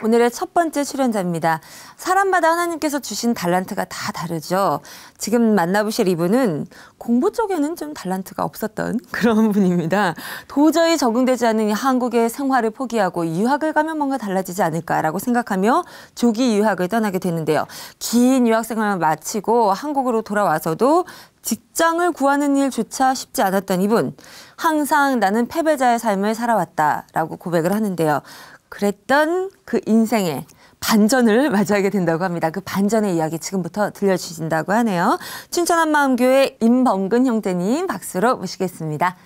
오늘의 첫 번째 출연자입니다. 사람마다 하나님께서 주신 달란트가 다 다르죠. 지금 만나보실 이분은 공부 쪽에는 좀 달란트가 없었던 그런 분입니다. 도저히 적응되지 않는 한국의 생활을 포기하고 유학을 가면 뭔가 달라지지 않을까라고 생각하며 조기 유학을 떠나게 되는데요. 긴 유학 생활을 마치고 한국으로 돌아와서도 직장을 구하는 일조차 쉽지 않았던 이분. 항상 나는 패배자의 삶을 살아왔다라고 고백을 하는데요. 그랬던 그 인생의 반전을 맞이하게 된다고 합니다. 그 반전의 이야기 지금부터 들려주신다고 하네요. 춘천한마음교회 임범근 형제님 박수로 모시겠습니다.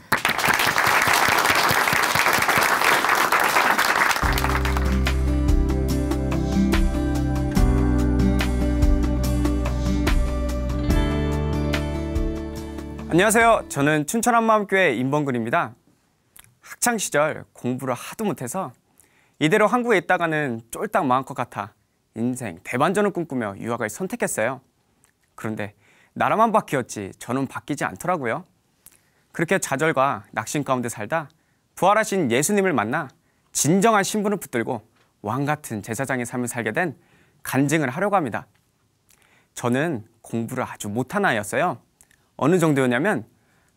안녕하세요. 저는 춘천한마음교회 임범근입니다. 학창시절 공부를 하도 못해서 이대로 한국에 있다가는 쫄딱 망할 것 같아 인생 대반전을 꿈꾸며 유학을 선택했어요. 그런데 나라만 바뀌었지 저는 바뀌지 않더라고요. 그렇게 좌절과 낙심 가운데 살다 부활하신 예수님을 만나 진정한 신분을 붙들고 왕같은 제사장의 삶을 살게 된 간증을 하려고 합니다. 저는 공부를 아주 못한 아이였어요. 어느 정도였냐면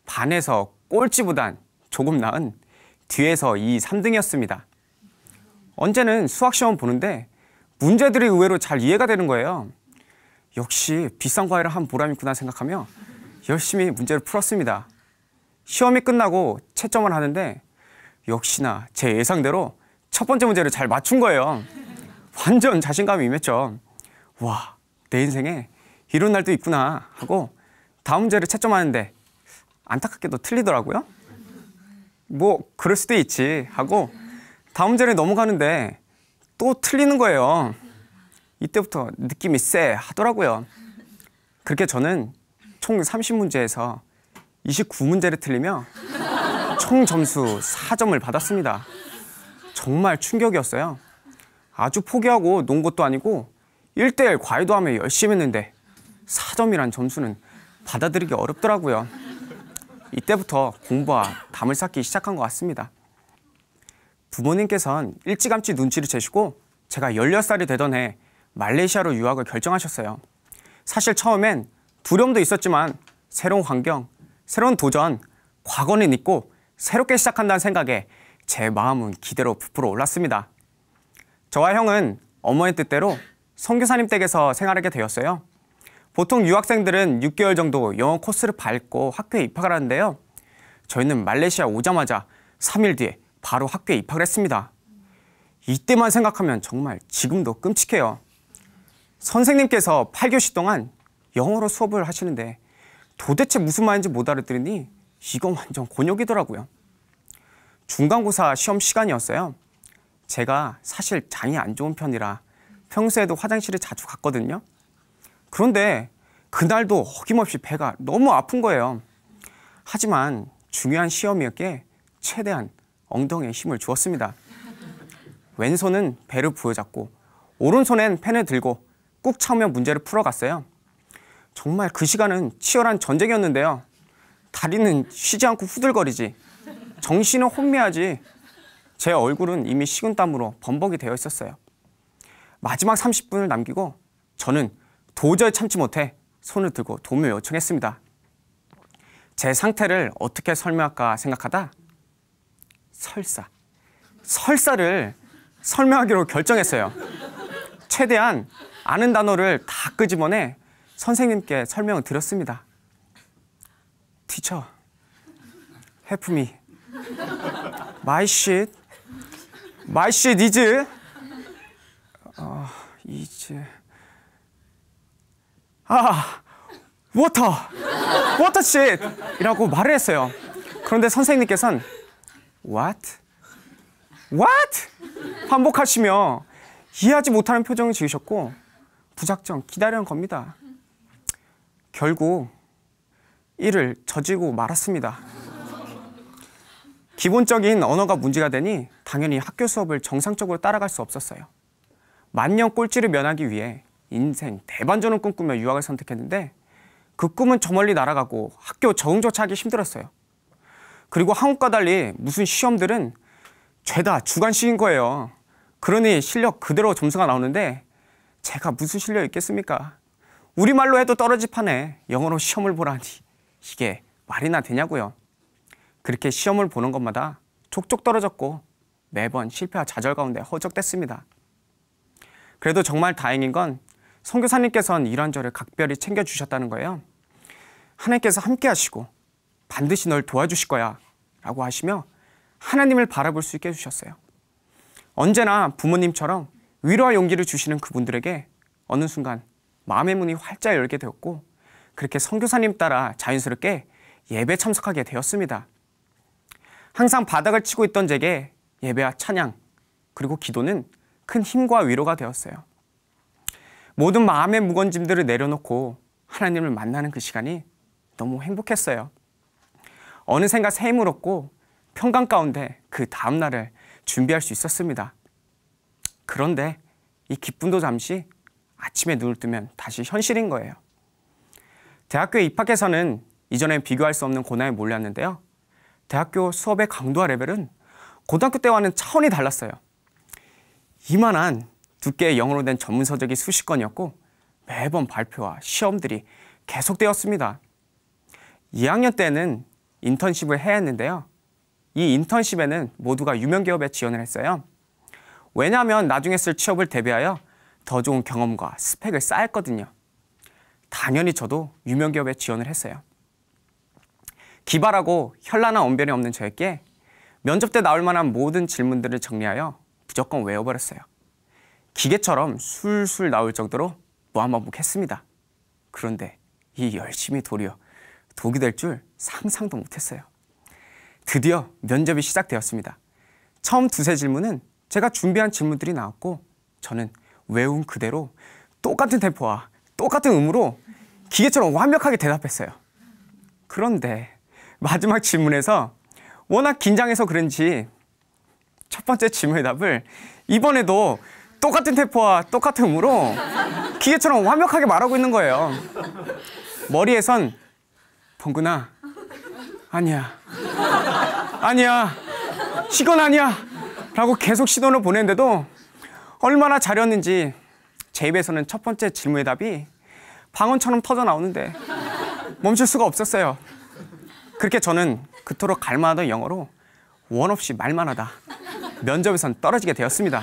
반에서 꼴찌보단 조금 나은 뒤에서 2, 3등이었습니다. 언제는 수학시험 보는데 문제들이 의외로 잘 이해가 되는 거예요. 역시 비싼 과외를 한 보람이 있구나 생각하며 열심히 문제를 풀었습니다. 시험이 끝나고 채점을 하는데 역시나 제 예상대로 첫 번째 문제를 잘 맞춘 거예요. 완전 자신감이 임했죠. 와, 내 인생에 이런 날도 있구나 하고 다음 문제를 채점하는데 안타깝게도 틀리더라고요. 뭐 그럴 수도 있지 하고 다음 문제를 넘어가는데 또 틀리는 거예요. 이때부터 느낌이 쎄 하더라고요. 그렇게 저는 총 30문제에서 29문제를 틀리며 총 점수 4점을 받았습니다. 정말 충격이었어요. 아주 포기하고 논 것도 아니고 1대1 과외도 하며 열심히 했는데 4점이란 점수는 받아들이기 어렵더라고요. 이때부터 공부와 담을 쌓기 시작한 것 같습니다. 부모님께서는 일찌감치 눈치를 채시고 제가 16살이 되던 해 말레이시아로 유학을 결정하셨어요. 사실 처음엔 두려움도 있었지만 새로운 환경, 새로운 도전, 과거는 잊고 새롭게 시작한다는 생각에 제 마음은 기대로 부풀어 올랐습니다. 저와 형은 어머니 뜻대로 선교사님 댁에서 생활하게 되었어요. 보통 유학생들은 6개월 정도 영어 코스를 밟고 학교에 입학을 하는데요. 저희는 말레이시아 오자마자 3일 뒤에 바로 학교에 입학을 했습니다. 이때만 생각하면 정말 지금도 끔찍해요. 선생님께서 8교시 동안 영어로 수업을 하시는데 도대체 무슨 말인지 못 알아들으니 이건 완전 곤욕이더라고요. 중간고사 시험 시간이었어요. 제가 사실 장이 안 좋은 편이라 평소에도 화장실을 자주 갔거든요. 그런데 그날도 어김없이 배가 너무 아픈 거예요. 하지만 중요한 시험이었기에 최대한 엉덩이에 힘을 주었습니다. 왼손은 배를 부여잡고 오른손엔 펜을 들고 꾹 참으며 문제를 풀어갔어요. 정말 그 시간은 치열한 전쟁이었는데요. 다리는 쉬지 않고 후들거리지, 정신은 혼미하지, 제 얼굴은 이미 식은땀으로 범벅이 되어 있었어요. 마지막 30분을 남기고 저는 도저히 참지 못해 손을 들고 도움을 요청했습니다. 제 상태를 어떻게 설명할까 생각하다 설사를 설명하기로 결정했어요. 최대한 아는 단어를 다 끄집어내 선생님께 설명을 드렸습니다. Teacher, help me. My shit is water shit 이라고 말을 했어요. 그런데 선생님께서는 What? 반복하시며 이해하지 못하는 표정을 지으셨고 무작정 기다리는 겁니다. 결국 이를 저지르고 말았습니다. 기본적인 언어가 문제가 되니 당연히 학교 수업을 정상적으로 따라갈 수 없었어요. 만년 꼴찌를 면하기 위해 인생 대반전을 꿈꾸며 유학을 선택했는데 그 꿈은 저 멀리 날아가고 학교 적응조차 하기 힘들었어요. 그리고 한국과 달리 무슨 시험들은 죄다 주관식인 거예요. 그러니 실력 그대로 점수가 나오는데 제가 무슨 실력이 있겠습니까? 우리말로 해도 떨어질 판에 영어로 시험을 보라니 이게 말이나 되냐고요. 그렇게 시험을 보는 것마다 족족 떨어졌고 매번 실패와 좌절 가운데 허적댔습니다. 그래도 정말 다행인 건 선교사님께서는 이런 저를 각별히 챙겨주셨다는 거예요. 하나님께서 함께 하시고 반드시 널 도와주실 거야 라고 하시며 하나님을 바라볼 수 있게 해주셨어요. 언제나 부모님처럼 위로와 용기를 주시는 그분들에게 어느 순간 마음의 문이 활짝 열게 되었고 그렇게 선교사님 따라 자연스럽게 예배 참석하게 되었습니다. 항상 바닥을 치고 있던 제게 예배와 찬양 그리고 기도는 큰 힘과 위로가 되었어요. 모든 마음의 무거운 짐들을 내려놓고 하나님을 만나는 그 시간이 너무 행복했어요. 어느샌가 새 힘을 얻고 평강 가운데 그 다음날을 준비할 수 있었습니다. 그런데 이 기쁨도 잠시 아침에 눈을 뜨면 다시 현실인 거예요. 대학교에 입학해서는 이전에 비교할 수 없는 고난에 몰렸는데요. 대학교 수업의 강도와 레벨은 고등학교 때와는 차원이 달랐어요. 이만한 두께의 영어로 된 전문 서적이 수십 건이었고 매번 발표와 시험들이 계속되었습니다. 2학년 때는 인턴십을 해야 했는데요. 이 인턴십에는 모두가 유명 기업에 지원을 했어요. 왜냐하면 나중에 쓸 취업을 대비하여 더 좋은 경험과 스펙을 쌓았거든요. 당연히 저도 유명 기업에 지원을 했어요. 기발하고 현란한 언변이 없는 저에게 면접 때 나올 만한 모든 질문들을 정리하여 무조건 외워버렸어요. 기계처럼 술술 나올 정도로 무한반복했습니다. 그런데 이 열심히 도리어 독이 될 줄 상상도 못했어요. 드디어 면접이 시작되었습니다. 처음 두세 질문은 제가 준비한 질문들이 나왔고 저는 외운 그대로 똑같은 템포와 똑같은 음으로 기계처럼 완벽하게 대답했어요. 그런데 마지막 질문에서 워낙 긴장해서 그런지 첫 번째 질문의 답을 이번에도 똑같은 템포와 똑같은 음으로 기계처럼 완벽하게 말하고 있는 거예요. 머리에선 봉근아, 아니야, 아니야, 이건 아니야 라고 계속 시도를 보냈는데도 얼마나 잘했는지 제 입에서는 첫 번째 질문의 답이 방언처럼 터져 나오는데 멈출 수가 없었어요. 그렇게 저는 그토록 갈망하던 영어로 원 없이 말만 하다 면접에선 떨어지게 되었습니다.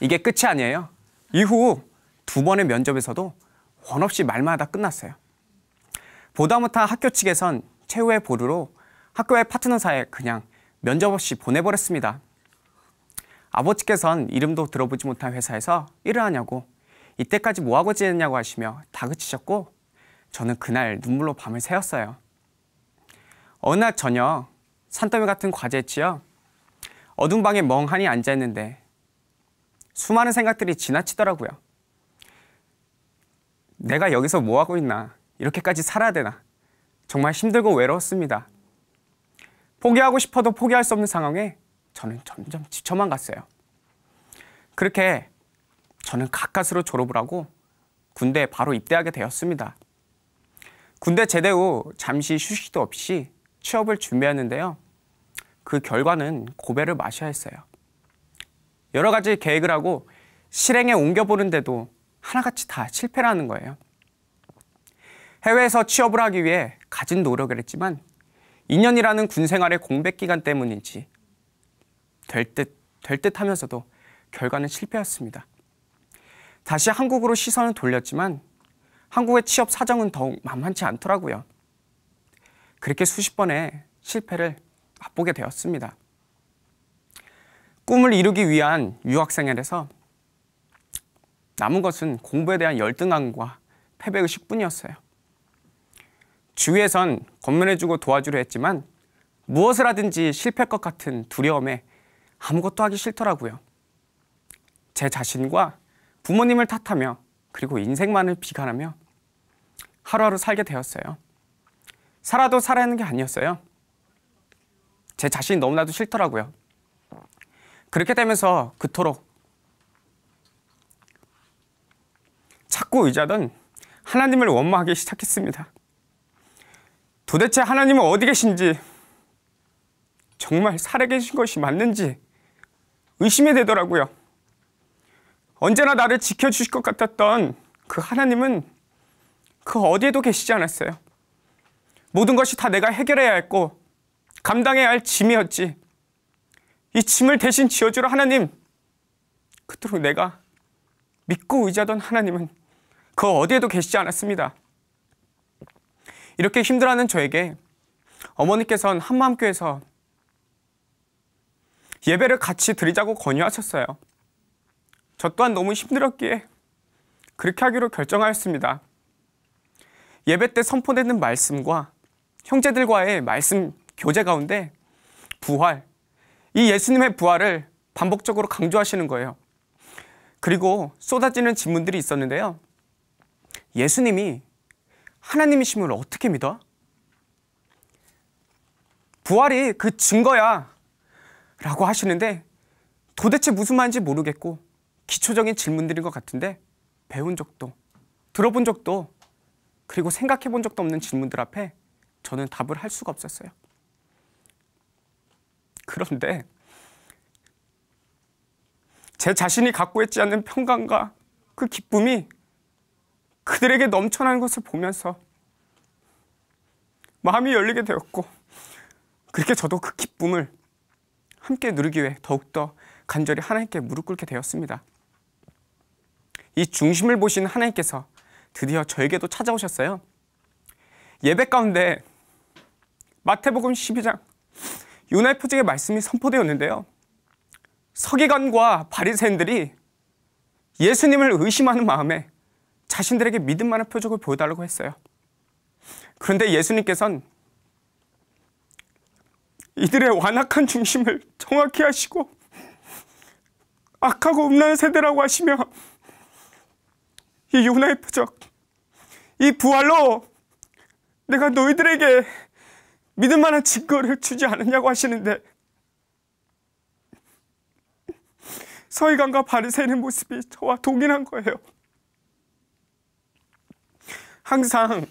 이게 끝이 아니에요. 이후 두 번의 면접에서도 원 없이 말만 하다 끝났어요. 보다 못한 학교 측에선 최후의 보루로 학교의 파트너사에 그냥 면접 없이 보내버렸습니다. 아버지께서는 이름도 들어보지 못한 회사에서 일을 하냐고 이때까지 뭐하고 지냈냐고 하시며 다그치셨고 저는 그날 눈물로 밤을 새웠어요. 어느 날 저녁 산더미 같은 과제에 치여 어두운 방에 멍하니 앉아있는데 수많은 생각들이 지나치더라고요. 내가 여기서 뭐하고 있나, 이렇게까지 살아야 되나, 정말 힘들고 외로웠습니다. 포기하고 싶어도 포기할 수 없는 상황에 저는 점점 지쳐만 갔어요. 그렇게 저는 가까스로 졸업을 하고 군대에 바로 입대하게 되었습니다. 군대 제대 후 잠시 휴식도 없이 취업을 준비했는데요. 그 결과는 고배를 마셔야 했어요. 여러 가지 계획을 하고 실행에 옮겨보는데도 하나같이 다 실패를 하는 거예요. 해외에서 취업을 하기 위해 가진 노력을 했지만 2년이라는 군 생활의 공백 기간 때문인지 될 듯 하면서도 결과는 실패였습니다. 다시 한국으로 시선을 돌렸지만 한국의 취업 사정은 더욱 만만치 않더라고요. 그렇게 수십 번의 실패를 맛보게 되었습니다. 꿈을 이루기 위한 유학생활에서 남은 것은 공부에 대한 열등감과 패배의식뿐이었어요. 주위에선 권면해주고 도와주려 했지만 무엇을 하든지 실패할 것 같은 두려움에 아무것도 하기 싫더라고요. 제 자신과 부모님을 탓하며 그리고 인생만을 비관하며 하루하루 살게 되었어요. 살아도 살아야 하는 게 아니었어요. 제 자신이 너무나도 싫더라고요. 그렇게 되면서 그토록 찾고 의지하던 하나님을 원망하기 시작했습니다. 도대체 하나님은 어디 계신지, 정말 살아계신 것이 맞는지 의심이 되더라고요. 언제나 나를 지켜주실 것 같았던 그 하나님은 그 어디에도 계시지 않았어요. 모든 것이 다 내가 해결해야 했고 감당해야 할 짐이었지. 이 짐을 대신 지어주러 하나님, 그토록 내가 믿고 의지하던 하나님은 그 어디에도 계시지 않았습니다. 이렇게 힘들어하는 저에게 어머니께서는 한마음교회에서 예배를 같이 드리자고 권유하셨어요. 저 또한 너무 힘들었기에 그렇게 하기로 결정하였습니다. 예배 때 선포되는 말씀과 형제들과의 말씀 교제 가운데 부활, 이 예수님의 부활을 반복적으로 강조하시는 거예요. 그리고 쏟아지는 질문들이 있었는데요. 예수님이 하나님이심을 어떻게 믿어? 부활이 그 증거야 라고 하시는데 도대체 무슨 말인지 모르겠고 기초적인 질문들인 것 같은데 배운 적도, 들어본 적도, 그리고 생각해 본 적도 없는 질문들 앞에 저는 답을 할 수가 없었어요. 그런데 제 자신이 갖고 있지 않는 평강과 그 기쁨이 그들에게 넘쳐나는 것을 보면서 마음이 열리게 되었고, 그렇게 저도 그 기쁨을 함께 누리기 위해 더욱더 간절히 하나님께 무릎 꿇게 되었습니다. 이 중심을 보신 하나님께서 드디어 저에게도 찾아오셨어요. 예배 가운데 마태복음 12장 요나의 표적의 말씀이 선포되었는데요. 서기관과 바리새인들이 예수님을 의심하는 마음에 자신들에게 믿음 많은 표적을 보여달라고 했어요. 그런데 예수님께서는 이들의 완악한 중심을 정확히 하시고 악하고 음란한 세대라고 하시며 이 요나의 표적, 이 부활로 내가 너희들에게 믿을 만한 증거를 주지 않았냐고 하시는데 서기관과 바리새인의 모습이 저와 동일한 거예요. 항상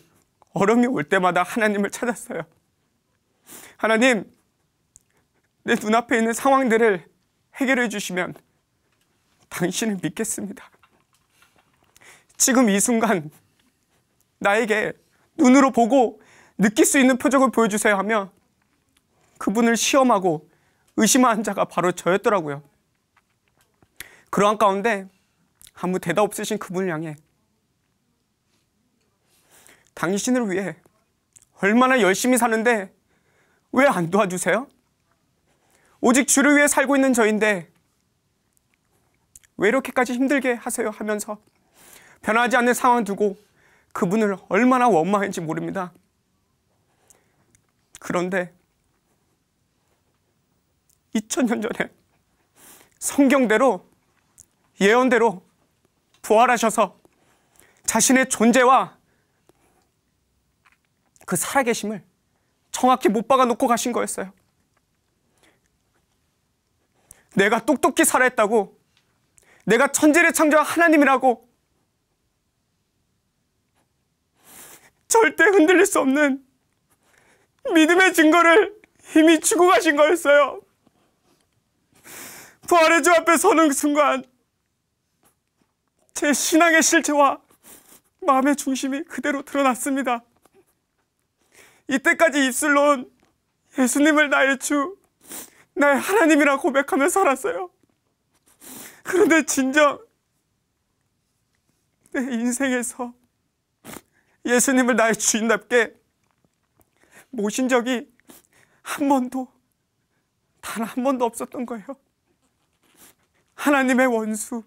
어려움이 올 때마다 하나님을 찾았어요. 하나님, 내 눈앞에 있는 상황들을 해결해 주시면 당신을 믿겠습니다. 지금 이 순간 나에게 눈으로 보고 느낄 수 있는 표적을 보여주세요 하며 그분을 시험하고 의심한 자가 바로 저였더라고요. 그러한 가운데 아무 대답 없으신 그분을 향해 당신을 위해 얼마나 열심히 사는데 왜 안 도와주세요? 오직 주를 위해 살고 있는 저인데 왜 이렇게까지 힘들게 하세요? 하면서 변하지 않는 상황을 두고 그분을 얼마나 원망했는지 모릅니다. 그런데 2000년 전에 성경대로 예언대로 부활하셔서 자신의 존재와 그 살아계심을 정확히 못 박아 놓고 가신 거였어요. 내가 똑똑히 살아했다고, 내가 천지를 창조한 하나님이라고 절대 흔들릴 수 없는 믿음의 증거를 이미 주고 가신 거였어요. 부활의 주 앞에 서는 순간 제 신앙의 실체와 마음의 중심이 그대로 드러났습니다. 이때까지 입술로는 예수님을 나의 주, 나의 하나님이라 고백하며 살았어요. 그런데 진정 내 인생에서 예수님을 나의 주인답게 모신 적이 한 번도, 단 한 번도 없었던 거예요. 하나님의 원수,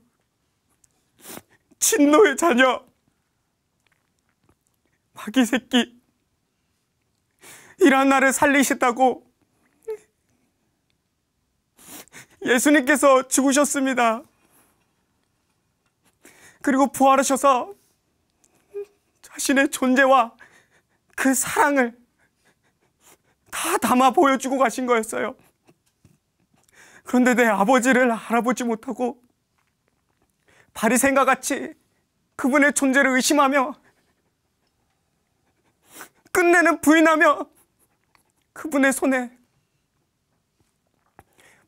진노의 자녀, 마귀 새끼, 이런 나를 살리셨다고 예수님께서 죽으셨습니다. 그리고 부활하셔서 자신의 존재와 그 사랑을 다 담아 보여주고 가신 거였어요. 그런데 내 아버지를 알아보지 못하고 바리새인과 같이 그분의 존재를 의심하며 끝내는 부인하며 그분의 손에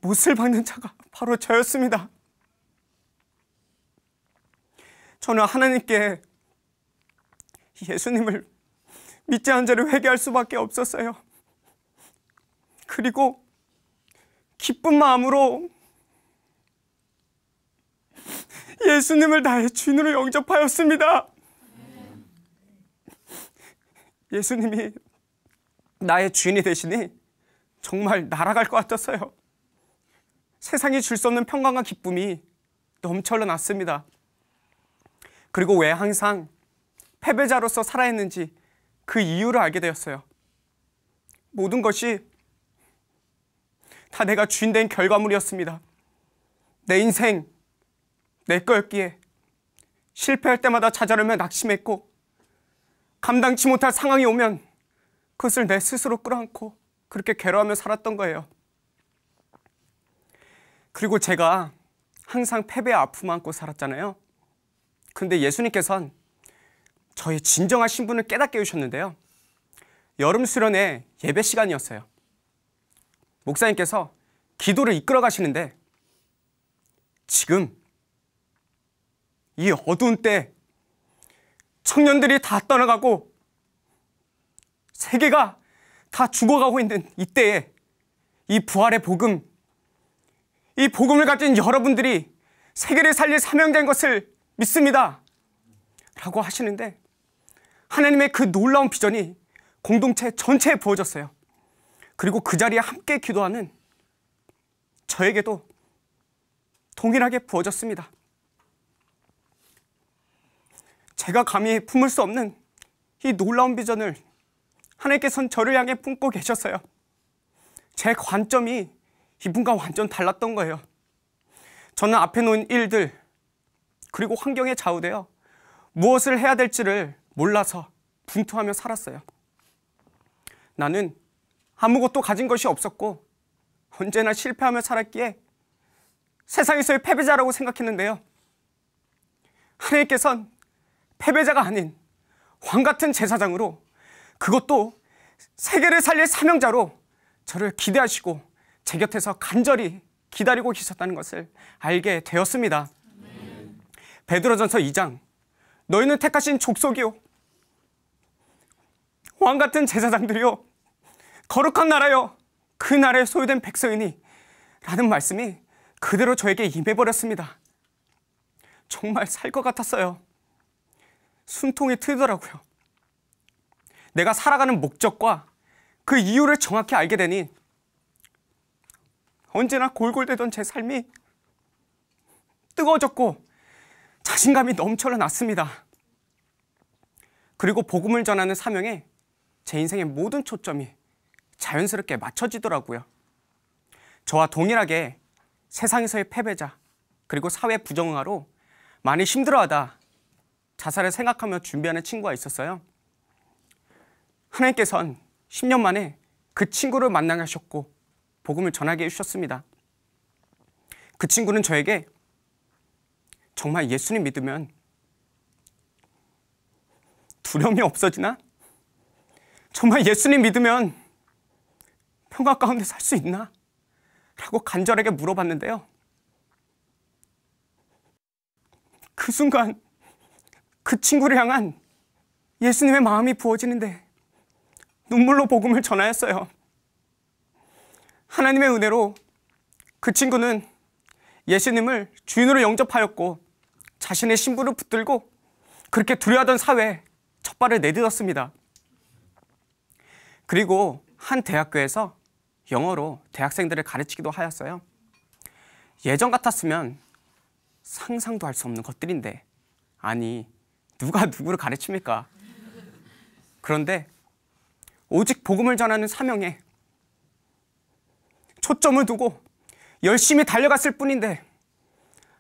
못을 박는 자가 바로 저였습니다. 저는 하나님께 예수님을 믿지 않은 자를 회개할 수밖에 없었어요. 그리고 기쁜 마음으로 예수님을 나의 주인으로 영접하였습니다. 예수님이 나의 주인이 되시니 정말 날아갈 것 같았어요. 세상이 줄 수 없는 평강과 기쁨이 넘쳐 났습니다. 그리고 왜 항상 패배자로서 살아있는지 그 이유를 알게 되었어요. 모든 것이 다 내가 주인 된 결과물이었습니다. 내 인생 내 거였기에 실패할 때마다 좌절하며 낙심했고, 감당치 못할 상황이 오면 그것을 내 스스로 끌어안고 그렇게 괴로워하며 살았던 거예요. 그리고 제가 항상 패배의 아픔을 안고 살았잖아요. 근데 예수님께서는 저의 진정한 신분을 깨닫게 해주셨는데요. 여름 수련회 예배 시간이었어요. 목사님께서 기도를 이끌어 가시는데, 지금 이 어두운 때 청년들이 다 떠나가고 세계가 다 죽어가고 있는 이때에 이 부활의 복음, 이 복음을 가진 여러분들이 세계를 살릴 사명자인 것을 믿습니다 라고 하시는데, 하나님의 그 놀라운 비전이 공동체 전체에 부어졌어요. 그리고 그 자리에 함께 기도하는 저에게도 동일하게 부어졌습니다. 제가 감히 품을 수 없는 이 놀라운 비전을 하나님께서는 저를 향해 품고 계셨어요. 제 관점이 이분과 완전 달랐던 거예요. 저는 앞에 놓은 일들 그리고 환경에 좌우되어 무엇을 해야 될지를 몰라서 분투하며 살았어요. 나는 아무것도 가진 것이 없었고 언제나 실패하며 살았기에 세상에서의 패배자라고 생각했는데요. 하나님께서는 패배자가 아닌 왕같은 제사장으로, 그것도 세계를 살릴 사명자로 저를 기대하시고 제 곁에서 간절히 기다리고 계셨다는 것을 알게 되었습니다. 베드로전서 2장, 너희는 택하신 족속이요 왕같은 제사장들이요 거룩한 나라요 그 나라에 소유된 백성이니 라는 말씀이 그대로 저에게 임해버렸습니다. 정말 살 것 같았어요. 숨통이 트이더라고요. 내가 살아가는 목적과 그 이유를 정확히 알게 되니 언제나 골골대던 제 삶이 뜨거워졌고 자신감이 넘쳐 났습니다. 그리고 복음을 전하는 사명에 제 인생의 모든 초점이 자연스럽게 맞춰지더라고요. 저와 동일하게 세상에서의 패배자 그리고 사회 부정응하로 많이 힘들어하다 자살을 생각하며 준비하는 친구가 있었어요. 하나님께서는 10년 만에 그 친구를 만나게 하셨고 복음을 전하게 해주셨습니다. 그 친구는 저에게 정말 예수님 믿으면 두려움이 없어지나? 정말 예수님 믿으면 평화 가운데 살 수 있나? 라고 간절하게 물어봤는데요. 그 순간 그 친구를 향한 예수님의 마음이 부어지는데 눈물로 복음을 전하였어요. 하나님의 은혜로 그 친구는 예수님을 주인으로 영접하였고 자신의 신분을 붙들고 그렇게 두려워하던 사회에 첫 발을 내딛었습니다. 그리고 한 대학교에서 영어로 대학생들을 가르치기도 하였어요. 예전 같았으면 상상도 할 수 없는 것들인데, 아니 누가 누구를 가르칩니까? 그런데 오직 복음을 전하는 사명에 초점을 두고 열심히 달려갔을 뿐인데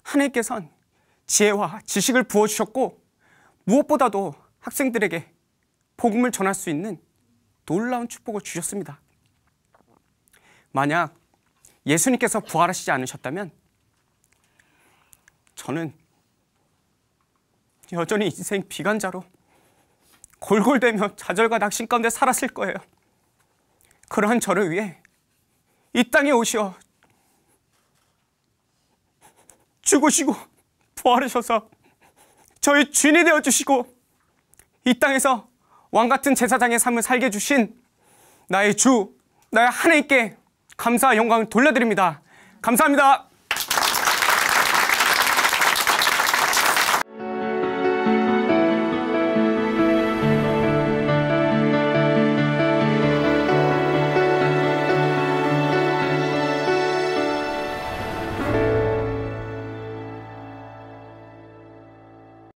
하나님께서는 지혜와 지식을 부어주셨고 무엇보다도 학생들에게 복음을 전할 수 있는 놀라운 축복을 주셨습니다. 만약 예수님께서 부활하시지 않으셨다면 저는 여전히 인생 비관자로 골골대며 좌절과 낙심 가운데 살았을 거예요. 그러한 저를 위해 이 땅에 오시어 죽으시고 부활하셔서 저희 주인이 되어주시고 이 땅에서 왕같은 제사장의 삶을 살게 해주신 나의 주, 나의 하나님께 감사와 영광을 돌려드립니다. 감사합니다.